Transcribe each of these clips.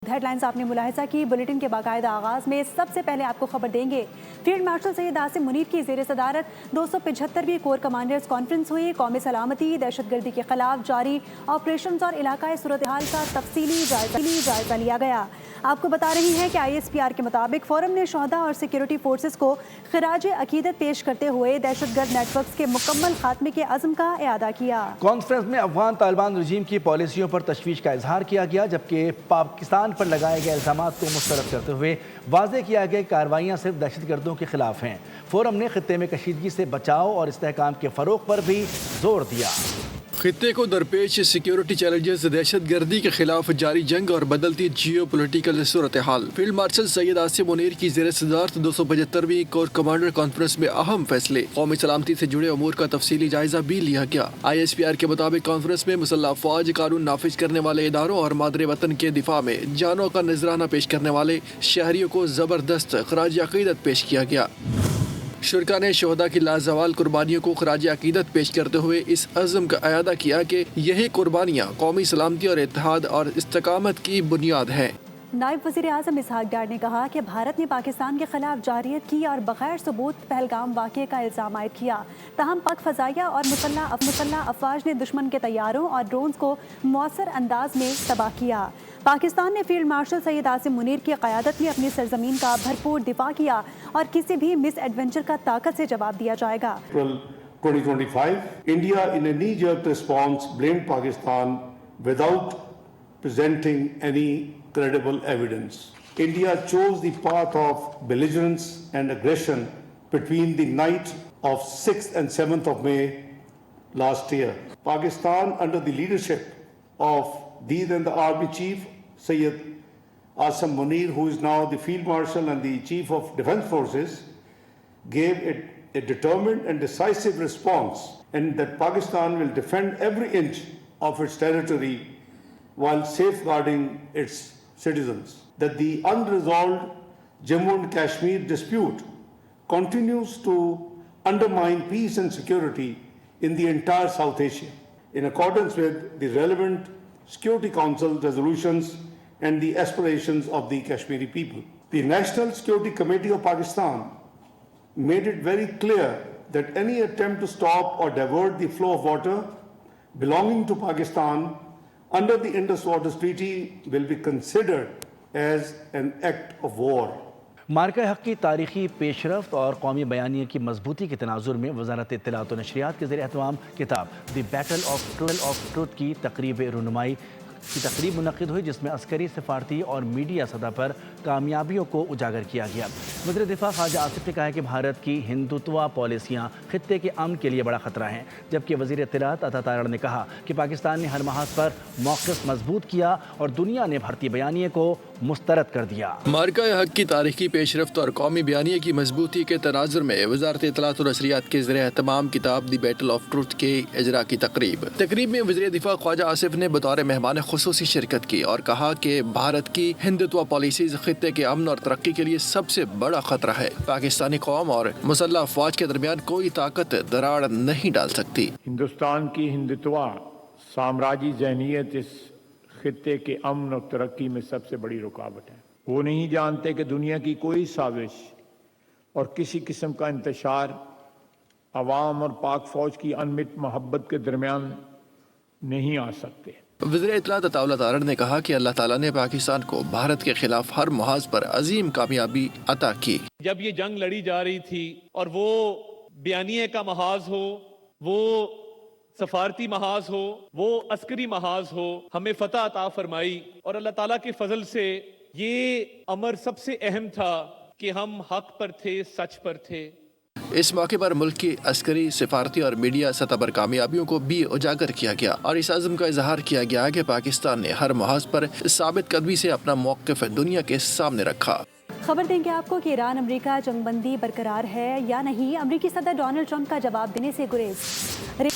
Headlines आपने मुलाहिजा की। Bulletin के बाकायदा आगाज में सबसे पहले आपको खबर देंगे, फील्ड मार्शल सैयद आसिम मुनीर की ज़ेर सदारत 275वीं कोर कमांडर्स कॉन्फ्रेंस हुई। कौमी सलामती, दहशतगर्दी के खिलाफ जारी ऑपरेशन और इलाकाई सूरत हाल का तफसीली जायजा लिया गया। आपको बता रही हैं कि ISPR के मुताबिक फोरम ने शोहदा और सिक्योरिटी फोर्सेस को खिराज अकीदत पेश करते हुए दहशतगर्द नेटवर्क्स के मुकम्मल खात्मे के अज़्म का इआदा किया। कॉन्फ्रेंस में अफगान तालिबान रजीम की पॉलिसियों पर तशवीश का इजहार किया गया, जबकि पाकिस्तान पर लगाए गए इल्ज़ामात को मुस्तरद करते हुए वाज़ेह किया गया कि कार्रवाइयाँ सिर्फ दहशतगर्दों के खिलाफ हैं। फोरम ने खित्ते में कशीदगी से बचाव और इस्तेहकाम के फ़रोग़ पर भी जोर दिया। खित्ते को दरपेश सिक्योरिटी चैलेंजेस, दहशत गर्दी के खिलाफ जारी जंग और बदलती जियो पोलिटिकल सूरत हाल। फील्ड मार्शल सैयद आसिम मुनीर की ज़ेर सदारत 275वीं कोर कमांडर कॉन्फ्रेंस में अहम फैसले, कौमी सलामती से जुड़े अमूर का तफसीली जायजा भी लिया गया। ISPR के मुताबिक कॉन्फ्रेंस में मुसल्लह फ़ौज, कानून नाफिज करने वाले इदारों और मादरे वतन के दिफा में जानों का नजराना पेश करने वाले शहरियों को ज़बरदस्त खराज अकीदत पेश किया गया। शुरका ने शोहदा की लाजवाल कुर्बानियों को खराज अकीदत पेश करते हुए इस अज़्म का अयादा किया कि यही कुर्बानियाँ कौमी सलामती और इत्तेहाद और इस्तकामत की बुनियाद है। नायब वज़ीर आज़म इसहाक डार ने कहा कि भारत ने पाकिस्तान के खिलाफ जारियत की और बगैर सबूत पहलगाम वाक़े का इल्ज़ाम आयद किया। ताहम पाक फ़ज़ाइया और मुसल्लह अफ़वाज ने दुश्मन के तैयारों और ड्रोन्स को मौसर अंदाज में तबाह किया। पाकिस्तान ने फील्ड मार्शल सैयद आसिम मुनीर की क़यादत में अपनी सरजमीन का भरपूर दिफा किया और किसी भी मिस एडवेंचर का ताकत से जवाब दिया जाएगा। 2025, India in a knee-jerk response blamed Pakistan without presenting any credible evidence. India chose the path of belligerence and aggression between the night of 6th and 7th of May last year. Pakistan, under the leadership of the then the Army Chief Sayyid Asim Munir, who is now the Field Marshal and the Chief of Defence Forces, gave it a determined and decisive response, and that Pakistan will defend every inch of its territory while safeguarding its citizens. That the unresolved Jammu and Kashmir dispute continues to undermine peace and security in the entire South Asia, in accordance with the relevant Security Council resolutions and the aspirations of the Kashmiri people. The National Security Committee of Pakistan made it very clear that any attempt to stop or divert the flow of water belonging to Pakistan under the Indus Waters Treaty will be considered as an act of war. मार्का हक़ की तारीख़ी पेशरफ्त और कौमी बयानिए की मजबूती के तनाजुर में वज़ारत इत्तलात व नशरियात के ज़रिए एहतमाम किताब द बैटल ऑफ ट्रुथ की तकरीब मुनक़िद हुई, जिसमें अस्करी, सफारती और मीडिया सतह पर कामयाबियों को उजागर किया गया। वज़ीर दिफ़ा ख़ाजा आसिफ ने कहा है कि भारत की हिंदुत्व पॉलिसियाँ खित्ते के अमन के लिए बड़ा ख़तरा हैं, जबकि वज़ीर इत्तलात अता तारड़ ने कहा कि पाकिस्तान ने हर महाज पर मौक़िफ़ मजबूत किया और दुनिया ने भारतीय बयानिए को मुस्तरद कर दिया। मार्का हक़ की तारीख़ी पेशरफ्त और कौमी बयानिए की मजबूती के तनाजुर में वज़ारत इत्तलात व नशरियात के ज़रिए एहतमाम किताब द बैटल ऑफ ट्रुथ के इजरा की तकरीब में वज़ीर दिफ़ा ख्वाजा आसिफ ने बतौर मेहमान खुसूसी शिरकत की और कहा कि भारत की हिंदुत्व पॉलिसीज़ खित्ते के अमन और तरक्की के लिए सबसे बड़ा खतरा है। पाकिस्तानी कौम और मुसल्लह अफ़वाज के दरमियान कोई ताकत दरार नहीं डाल सकती। हिंदुस्तान की हिंदुत्व साम्राज्य ज़हनियत इस खित्ते के अमन और तरक्की में सबसे बड़ी रुकावट है। वो नहीं जानते कि दुनिया की कोई साजिश और किसी किस्म का इंतशार अवाम और पाक फौज की अनमित मोहब्बत के दरमियान नहीं आ सकते। वज़ीर इत्तलात अता तारड़ ने कहा कि अल्लाह ताला ने पाकिस्तान को भारत के खिलाफ हर मुहाज पर अजीम कामयाबी अता की। जब ये जंग लड़ी जा रही थी और वो बयानिए का महाज हो, वो सफारती महाज हो, वो अस्करी महाज हो, हमें फतह अता फरमाई और अल्लाह ताला के फजल से ये अमर सबसे अहम था कि हम हक पर थे, सच पर थे। इस मौके पर मुल्क की अस्करी, सिफारती और मीडिया सतह पर कामयाबियों को भी उजागर किया गया और इस अज़्म का इजहार किया गया कि पाकिस्तान ने हर महाज पर साबित कदमी से अपना मौक़िफ़ दुनिया के सामने रखा। खबर देंगे आपको कि ईरान अमेरिका जंगबंदी बरकरार है या नहीं। अमेरिकी सदर डोनाल्ड ट्रंप का जवाब देने से गुरेज।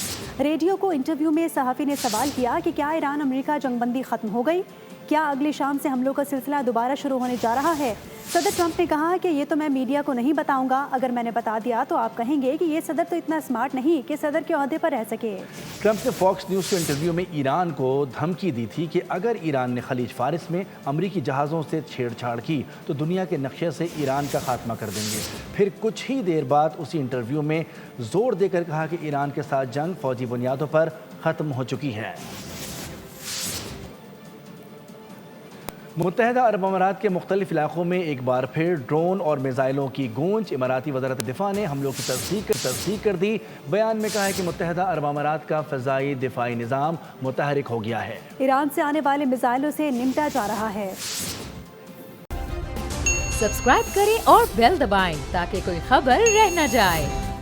रेडियो को इंटरव्यू में सहाफ़ी ने सवाल किया कि क्या ईरान अमेरिका जंगबंदी ख़त्म हो गई। क्या अगली शाम से हमलों का सिलसिला दोबारा शुरू होने जा रहा है? सदर ट्रंप ने कहा कि ये तो मैं मीडिया को नहीं बताऊंगा, अगर मैंने बता दिया तो आप कहेंगे कि ये सदर तो इतना स्मार्ट नहीं कि सदर के ओहदे पर रह सके। ट्रंप ने फॉक्स न्यूज़ के इंटरव्यू में ईरान को धमकी दी थी कि अगर ईरान ने खलीज फारिस में अमरीकी जहाज़ों से छेड़छाड़ की तो दुनिया के नक्शे से ईरान का खात्मा कर देंगे। फिर कुछ ही देर बाद उसी इंटरव्यू में जोर देकर कहा कि ईरान के साथ जंग फौजी बुनियादों पर ख़त्म हो चुकी है। मुत्तहिदा अरब अमारात के मुख्तलिफ इलाकों में एक बार फिर ड्रोन और मिसाइलों की गूंज। इमाराती वज़ारत दिफा ने हमलों की तस्दीक कर दी। बयान में कहा है कि मुत्तहिदा अरब अमारात का फ़ज़ाई दिफाई निज़ाम मुतहरिक हो गया है। ईरान से आने वाले मिसाइलों से निपटा जा रहा है। सब्सक्राइब करें और बेल दबाएं ताकि कोई खबर रह न जाए।